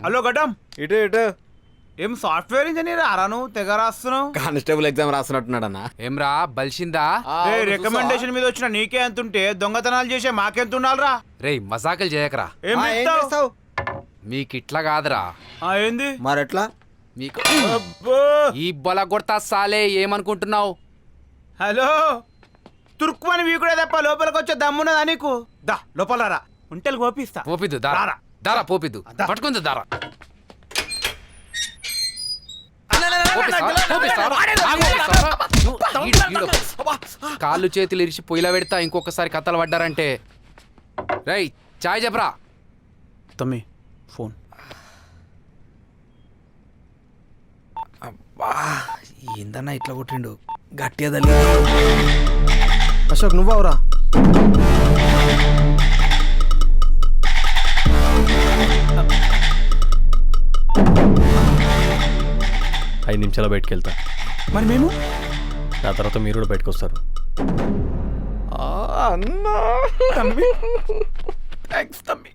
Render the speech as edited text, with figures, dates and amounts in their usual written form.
Hello గడ్డం, ఇటు ఇటు ఏం సాఫ్ట్వేర్ ఇంజనీర్ ఆరా నువ్వు తెగ రాస్తున్నావు? కానిస్టేబుల్ ఎగ్జామ్ రాస్తున్నట్టున్నాడు అన్న. ఏమ్రా బలిసిందా? రికమెండేషన్ మీద వచ్చిన నీకే ఎంత ఉంటే దొంగతనాలు చేసే మాకెంత ఉండాలిరా? రేయ్ మజాకులు చేయకరా. ఏం చేస్తావ్? మీకు ఇట్లా కాదురా. ఏంది మరెట్లా? మీకు అబ్బో. ఈ బొల కొడతా సాలే ఏమనుకుంటున్నావు? హలో, తుర్కుమని వీకుడే తప్ప లోపలికి వచ్చే దమ్మున్నదా నీకు? దా లోపల రా, ఉంటలు కోపిస్తా. పోపిద్దు దారా రారా. దారా పోపిద్దు పట్టుకుంది దారా. కాళ్ళు చేతులు ఇరిచి పొయ్యిలా పెడతా ఇంకొకసారి కథలు పడ్డారంటే. రేయ్ చాయ్ చెప్పరా. తమ్మి ఫోన్. అబ్బా ఏందన్నా ఇట్లా కొట్టిండు గట్టిగా తల్లి. అశోక్ నువ్వవురా? 5 నిమిషాలు బయటకు వెళ్తా. మరి మేము నా తర్వాత మీరు కూడా బయటకు వస్తారు. తమ్మి థ్యాంక్స్ తమ్మి.